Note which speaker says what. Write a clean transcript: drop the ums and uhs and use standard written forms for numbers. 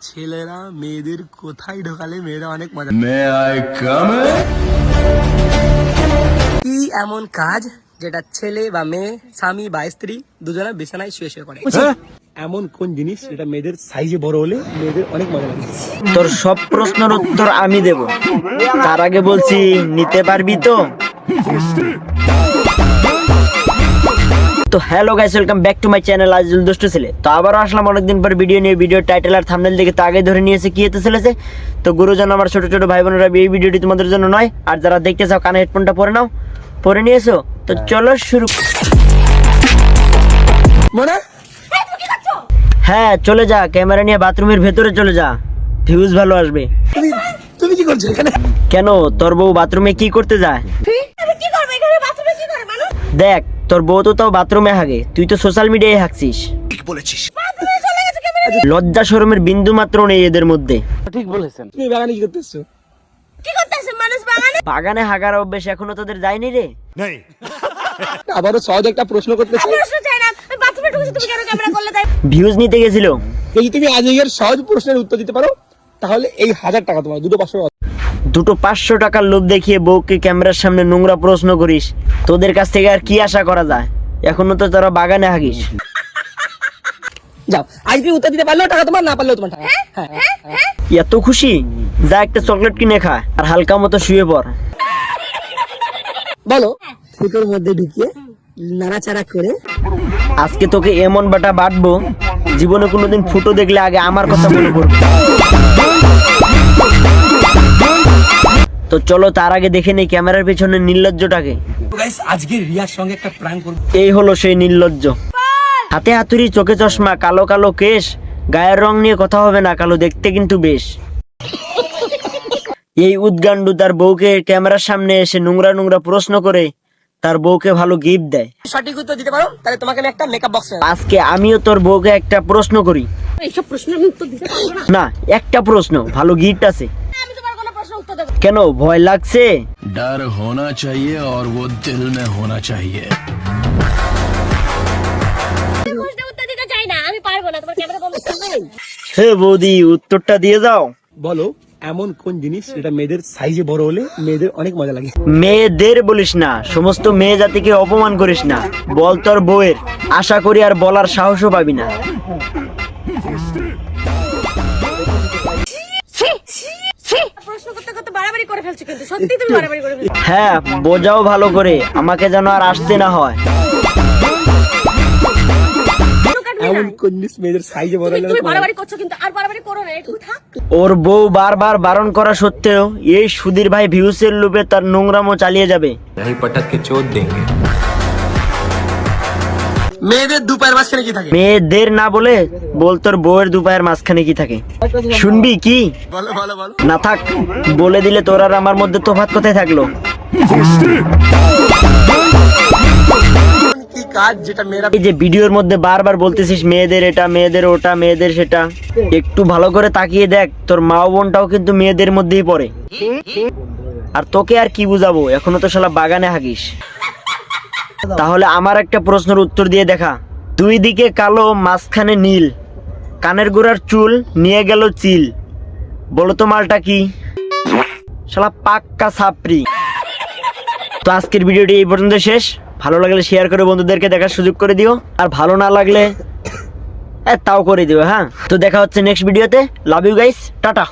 Speaker 1: ছেলেরা মেয়েদের কোথায় ঢোকালে মেয়েরা অনেক মজা। কি এমন কাজ যেটা ছেলে বা মেয়ে, স্বামী বা স্ত্রী দুজনে বিছানায় শুয়ে শুয়ে করে? এমন কোন জিনিস যেটা মেয়েদের সাইজে বড় হলে মেয়েদের অনেক মজা লাগে?
Speaker 2: তোর সব প্রশ্নের উত্তর আমি দেব, তার আগে বলছি নিতে পারবি তো? তো hello guys, welcome back to my channel Azizul দুষ্টু ছেলে। তো আবারও আসলাম অনেকদিন পর ভিডিও নিয়ে। ভিডিও টাইটেল আর থাম্বনেল দেখে তো আগে ধরে নিয়েছে কি হতে চলেছে। তো গুরুজন, আমার ছোট ছোট ভাই বোনেরা, এই ভিডিওটি তোমাদের জন্য নয়। আর যারা দেখতে চাও কানে হেডফোনটা পরে নাও, পরে নিয়েছো তো চলো শুরু।
Speaker 1: মনে
Speaker 2: হ্যাঁ চলে যা, ক্যামেরা নিয়ে বাথরুমের ভেতরে চলে যা, ভিউজ ভালো আসবে।
Speaker 1: তুমি তুমি কি করছো এখানে?
Speaker 2: কেন, তোর বউ বাথরুমে কি করতে যায়?
Speaker 3: আমি কি করব এখানে? বাথরুমে কি করে মানুষ?
Speaker 2: দেখ, তোর বউ তো তাও বাথরুমে হাগে, তুই তো সোশ্যাল মিডিয়ায় হাগছিস।
Speaker 1: ঠিক বলেছিস।
Speaker 3: বাথরুমে চলে গেছে ক্যামেরা।
Speaker 2: লজ্জা শরমের বিন্দু মাত্র নেই এদের মধ্যে।
Speaker 1: তুমি বাগানে কি করতেছো?
Speaker 3: কি করতেছে মানুষ বাগানে?
Speaker 2: বাগানে হাগার অভ্যেস এখনো তোদের যায়নি রে?
Speaker 1: আবারও সহজ একটা প্রশ্ন করতেছি।
Speaker 3: প্রশ্ন চাই না, আমি বাথরুমে ঢুকেছি, তুমি কেন ক্যামেরা করলে? তাই
Speaker 2: ভিউজ নিতে গেছিল।
Speaker 1: যদি তুমি আজকের সহজ প্রশ্নের উত্তর দিতে পারো তাহলে এই 1000 টাকা তোমার, দুটো 500 টাকা।
Speaker 2: দুটো 500 টাকার লোভ দেখিয়ে বউকে ক্যামেরার সামনে নোংরা প্রশ্ন করিস, তোদের কাছ থেকে আর কি আশা করা যায়? এখনো তো তোরা বাগানে হাগিস।
Speaker 1: যাও, আজকে উত্তর দিতে পারলেও টাকা তোমার, না পারলেও তোমার টাকা। হ্যাঁ।
Speaker 2: এত খুশি? যা একটা চকলেট কিনে খা আর হালকা মতো শুয়ে পড়।
Speaker 1: বলো। ফুটোর মধ্যে ঢুকিয়ে নাড়াচাড়া করে
Speaker 2: আজকে তোকে এমন বাটা বাটবো, জীবনে কোনোদিন ফুটো দেখলে আগে আমার কথা মনে পড়বে। তো চলো তার আগে দেখে নেই ক্যামেরার পেছনে নির্লজ্জটাকে।
Speaker 1: গাইস, আজকে রিয়ার সঙ্গে একটা প্র্যাঙ্ক করব।
Speaker 2: এই হলো সেই নির্লজ্জ, হাতে হাতুড়ি, চোখে চশমা, কালো কালো কেশ, গায়ের রং নিয়ে কথা হবে না, কালো দেখতে কিন্তু বেশ। এই উদ্গান্ডু তার বউকে ক্যামেরার সামনে এসে নোংরা নোংরা প্রশ্ন করে তার বউকে ভালো গিফট দেয়।
Speaker 1: সঠিক উত্তর দিতে পারো তাহলে তোমাকে আমি একটা মেকআপ বক্স।
Speaker 2: আজকে আমিও তোর বউকে একটা প্রশ্ন করি।
Speaker 3: এইসব প্রশ্নের আমি উত্তর দিতে পারবো না।
Speaker 2: না, একটা প্রশ্ন, ভালো গিফট আছে।
Speaker 3: আমি তোমার কোনো প্রশ্ন উত্তর দেব
Speaker 2: কেন, ভয় লাগছে?
Speaker 4: डर होना चाहिए और वो दिल में होना चाहिए।
Speaker 3: প্রশ্নের উত্তর দিতে চাই না, আমি পারবো না। তোমার ক্যামেরা বন্ধ করবে?
Speaker 2: হে বৌদি, উত্তরটা দিয়ে যাও।
Speaker 1: বলো, এমন কোন জিনিস যেটা মেয়েদের সাইজে বড় হলে মেয়েদের অনেক মজা লাগে?
Speaker 2: মেয়েদের বলিস না, সমস্ত মেয়ে জাতিকে অপমান করিস না। বল তোর বউয়ের, আশা করি আর বলার সাহসও পাবি না।
Speaker 3: প্রশ্ন করতে করতে বাড়াবাড়ি করে ফেলছো, কিন্তু সত্যি তুমি বাড়াবাড়ি করে ফেলছো।
Speaker 2: হ্যাঁ, বোঝাও ভালো করে, আমাকে যেন আর আসতে না হয়।
Speaker 1: এমন কোন জিনিস মেয়েদের সাইজে বড় হলে
Speaker 3: তুমি বাড়াবাড়ি করছো, কিন্তু আর বাড়াবাড়ি করো না, একটু থাক।
Speaker 2: ওর বউ বারবার বারণ করা সত্ত্বেও এই সুধীর ভাই ভিউসের লোভে তার নোংরামো চালিয়ে যাবে।
Speaker 5: यही पटक के चोट देंगे।
Speaker 1: মেয়েদের দুপায়ের মাঝখানে কি থাকে?
Speaker 2: মেয়েদের না বলে বল তোর বউয়ের দুপায়ের মাঝখানে কি থাকে? শুনবি কি?
Speaker 1: বলো বলো বলো।
Speaker 2: না থাক, বলে দিলে তোর আর আমার মধ্যে তফাৎ কোথায় থাকলো?
Speaker 1: কি কাজ যেটা মেয়েরা
Speaker 2: এই যে ভিডিওর মধ্যে বারবার বলতেছিস মেয়েদের এটা, মেয়েদের ওটা, মেয়েদের সেটা, একটু ভালো করে তাকিয়ে দেখ, তোর মা বোনটাও কিন্তু মেয়েদের মধ্যেই পড়ে। আর তোকে আর কি বুঝাবো, এখনো তো শালা বাগানে হাগিস। তাহলে আমার একটা প্রশ্নের উত্তর দিয়ে দেখা। দুই দিকে কালো, মাঝখানে নীল, কানের গোড়ার চুল, নিয়ে গেল চিল, বলো তো মালটা কি? শালা পাক্কা ছাপরি। তো আজকের ভিডিওটি এই পর্যন্ত শেষ। ভালো লাগলে শেয়ার করে বন্ধুদেরকে দেখার সুযোগ করে দিও, আর ভালো না লাগলে তাও করে দিও। হ্যাঁ, তো দেখা হচ্ছে নেক্সট ভিডিওতে। Love you guys, tata.